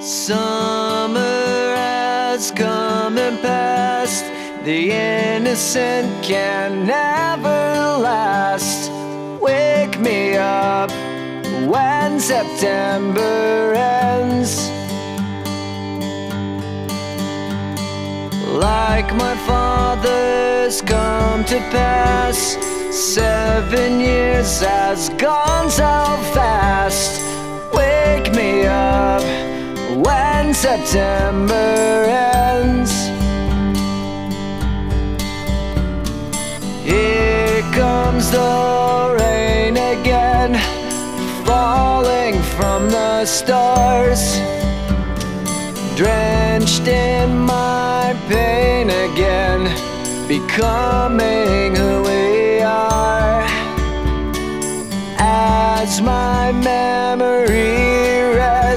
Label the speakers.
Speaker 1: Summer has come and passed. The innocent can never last. Wake me up when September ends. Like my father's come to pass, 7 years has gone so fast. Wake me up when September ends. Here comes the rain again, falling from the stars, drenched in my pain again, becoming who we are. As my memory